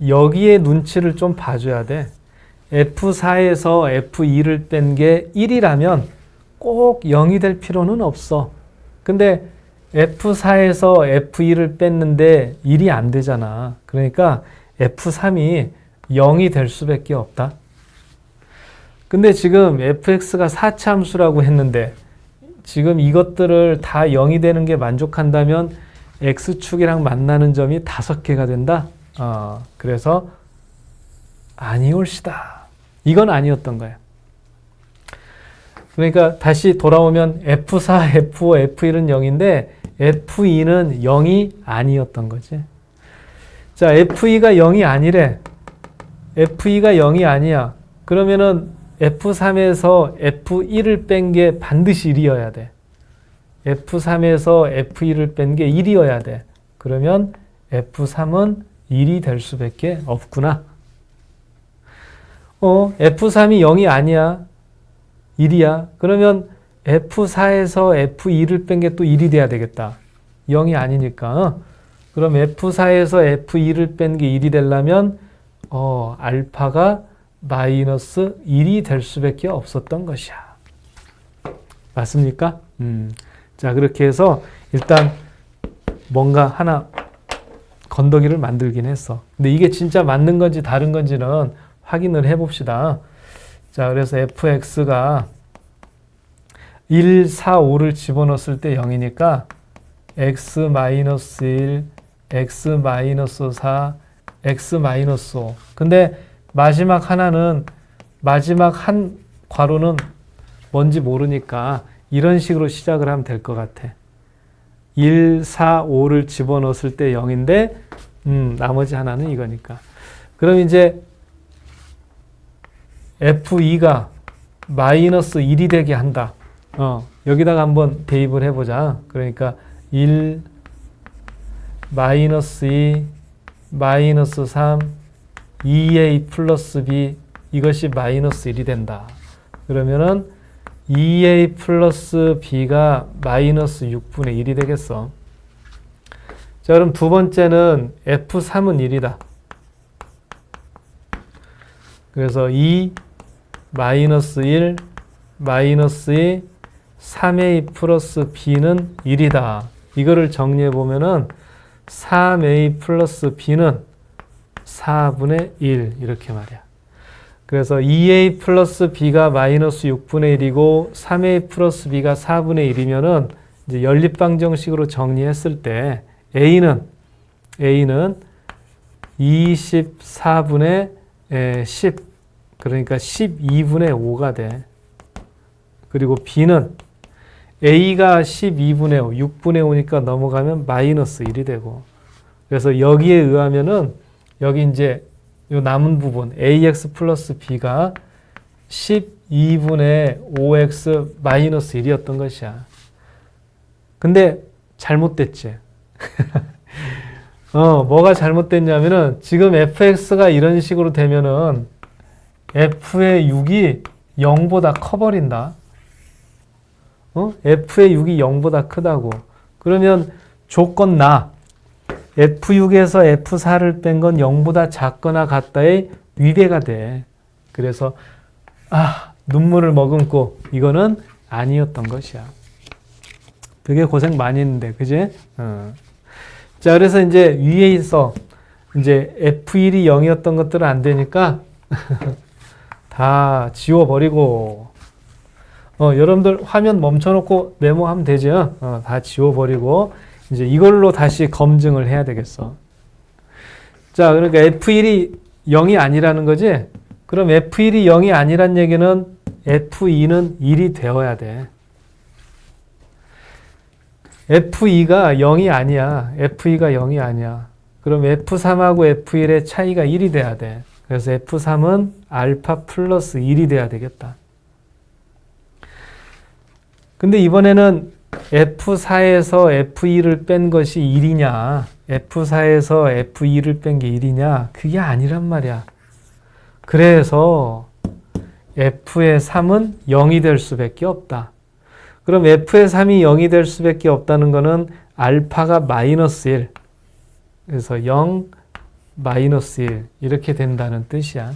Speaker 1: 여기에 눈치를 좀 봐줘야 돼. F4에서 F2를 뺀 게 1이라면 꼭 0이 될 필요는 없어. 근데 F4에서 F2를 뺐는데 1이 안 되잖아. 그러니까 F3이 0이 될 수밖에 없다. 근데 지금 fx가 4차 함수라고 했는데 지금 이것들을 다 0이 되는 게 만족한다면 x축이랑 만나는 점이 5개가 된다. 그래서 아니올시다. 이건 아니었던 거예요. 그러니까 다시 돌아오면 F4, F5, F1은 0인데 F2는 0이 아니었던 거지. 자, F2가 0이 아니래. F2가 0이 아니야. 그러면은 F3에서 F1을 뺀 게 반드시 1이어야 돼. F3에서 F1을 뺀 게 1이어야 돼. 그러면 F3은 1이 될 수밖에 없구나. F3이 0이 아니야. 1이야. 그러면 F4에서 F2를 뺀 게 또 1이 돼야 되겠다. 0이 아니니까. 그럼 F4에서 F2를 뺀 게 1이 되려면 알파가 마이너스 1이 될 수밖에 없었던 것이야. 맞습니까? 자, 그렇게 해서 일단 뭔가 하나 건더기를 만들긴 했어. 근데 이게 진짜 맞는 건지 다른 건지는 확인을 해봅시다. 자, 그래서 fx가 1, 4, 5를 집어넣었을 때 0이니까 x-1, x-4, x-5. 근데 마지막 한 괄호는 뭔지 모르니까 이런 식으로 시작을 하면 될 것 같아. 1, 4, 5를 집어넣었을 때 0인데 나머지 하나는 이거니까. 그럼 이제 F2가 마이너스 1이 되게 한다. 여기다가 한번 대입을 해보자. 그러니까 1, 마이너스 2, 마이너스 3, 2a 플러스 b 이것이 마이너스 1이 된다. 그러면은 2a 플러스 b가 마이너스 6분의 1이 되겠어. 자, 그럼 두 번째는 F3은 1이다. 그래서 2, 마이너스 1, 마이너스 2, 3a 플러스 b는 1이다. 이거를 정리해 보면은 3a 플러스 b는 4분의 1 이렇게 말이야. 그래서 2a 플러스 b가 마이너스 6분의 1이고 3a 플러스 b가 4분의 1이면은 이제 연립방정식으로 정리했을 때 a는 24분의 10 그러니까 12분의 5가 돼. 그리고 b는 a가 12분의 5, 6분의 5니까 넘어가면 마이너스 1이 되고. 그래서 여기에 의하면은 여기 이제 요 남은 부분 ax 플러스 b가 12분의 5x 마이너스 1이었던 것이야. 근데 잘못됐지. 뭐가 잘못됐냐면은 지금 fx가 이런 식으로 되면은 f의 6이 0보다 커버린다. f의 6이 0보다 크다고. 그러면 조건 F6에서 F4를 뺀 건 0보다 작거나 같다의 위배가 돼. 그래서 눈물을 머금고 이거는 아니었던 것이야. 되게 고생 많이 했는데, 그지? 자, 그래서 이제 위에 있어. 이제 F1이 0이었던 것들은 안 되니까 다 지워버리고, 여러분들 화면 멈춰놓고 메모하면 되죠? 다 지워버리고, 이제 이걸로 다시 검증을 해야 되겠어. 자, 그러니까 F1이 0이 아니라는 거지? 그럼 F1이 0이 아니란 얘기는 F2는 1이 되어야 돼. F2가 0이 아니야. F2가 0이 아니야. 그럼 F3하고 F1의 차이가 1이 돼야 돼. 그래서 F3은 알파 플러스 1이 돼야 되겠다. 근데 이번에는 F4에서 F2를 뺀 것이 1이냐, F4에서 F2를 뺀 게 1이냐, 그게 아니란 말이야. 그래서 F의 3은 0이 될 수밖에 없다. 그럼 F의 3이 0이 될 수밖에 없다는 거는 알파가 마이너스 1, 그래서 0, 마이너스 1 이렇게 된다는 뜻이야.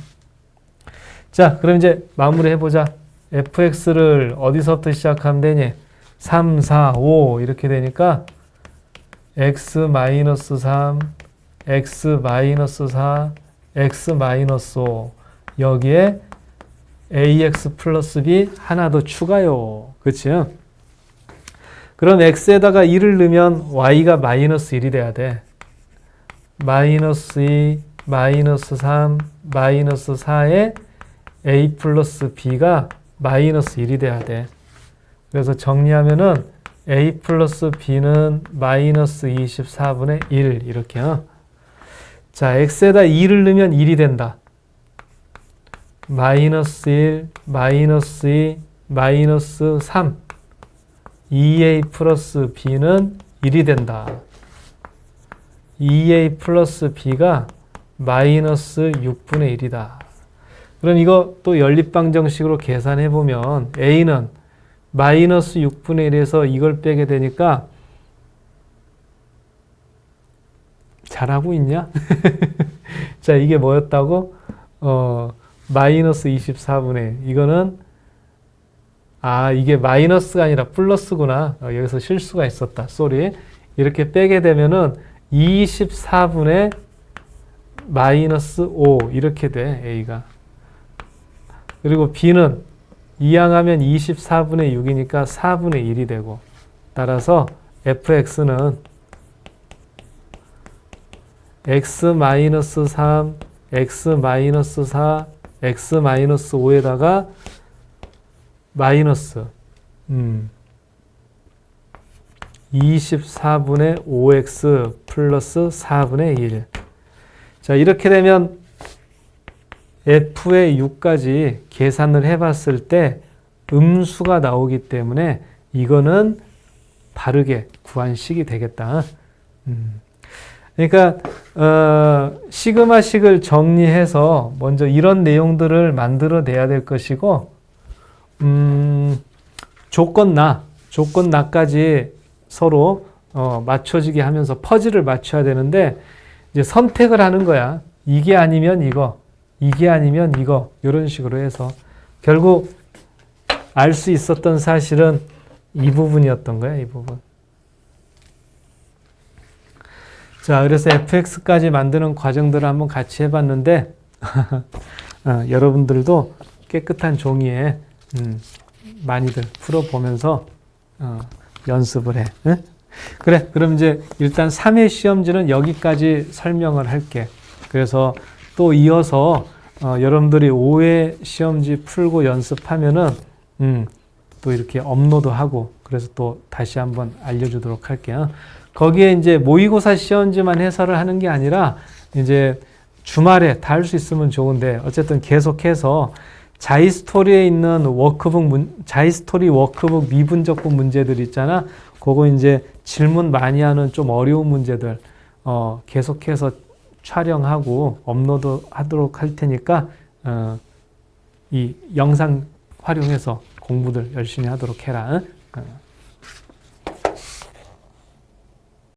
Speaker 1: 자, 그럼 이제 마무리 해보자. fx를 어디서부터 시작하면 되니? 3, 4, 5 이렇게 되니까 x 마이너스 3, x 마이너스 4, x 마이너스 5 여기에 ax 플러스 b 하나 더 추가요. 그치? 그럼 x에다가 1을 넣으면 y가 마이너스 1이 돼야 돼. 마이너스 2, 마이너스 3, 마이너스 4에 a 플러스 b가 마이너스 1이 돼야 돼. 그래서 정리하면은 a 플러스 b는 마이너스 24분의 1 이렇게요. 자, x에다 2를 넣으면 1이 된다. 마이너스 1, 마이너스 2, 마이너스 3 2a 플러스 b는 1이 된다. 2a 플러스 b가 마이너스 6분의 1이다. 그럼 이거 또 연립방정식으로 계산해보면 a는 마이너스 6분의 1에서 이걸 빼게 되니까 잘하고 있냐? 자, 이게 뭐였다고? 마이너스 24분의 1. 이거는 이게 마이너스가 아니라 플러스구나. 여기서 실수가 있었다. 쏘리. 이렇게 빼게 되면은 24분의 마이너스 5 이렇게 돼. a가. 그리고 b는 이항하면 24분의 6이니까 4분의 1이 되고, 따라서 fx는 x-3, x-4, x-5에다가 마이너스 24분의 5x 플러스 4분의 1. 자, 이렇게 되면 f의 6까지 계산을 해봤을 때 음수가 나오기 때문에 이거는 바르게 구한 식이 되겠다. 그러니까 시그마식을 정리해서 먼저 이런 내용들을 만들어내야 될 것이고, 조건 나까지 서로 맞춰지게 하면서 퍼즐을 맞춰야 되는데, 이제 선택을 하는 거야. 이게 아니면 이거, 이게 아니면 이거, 이런 식으로 해서 결국 알 수 있었던 사실은 이 부분이었던 거야, 이 부분. 자, 그래서 fx까지 만드는 과정들을 한번 같이 해봤는데 여러분들도 깨끗한 종이에 많이들 풀어보면서 연습을 해. 응? 그래, 그럼 이제 일단 3회 시험지는 여기까지 설명을 할게. 그래서 또 이어서 여러분들이 5회 시험지 풀고 연습하면은 또 이렇게 업로드하고, 그래서 또 다시 한번 알려주도록 할게요. 거기에 이제 모의고사 시험지만 해설을 하는 게 아니라 이제 주말에 다 할 수 있으면 좋은데, 어쨌든 계속해서 자이스토리에 있는 자이스토리 워크북 미분적분 문제들 있잖아. 그거 이제 질문 많이 하는 좀 어려운 문제들 계속해서 촬영하고 업로드 하도록 할 테니까 이 영상 활용해서 공부들 열심히 하도록 해라.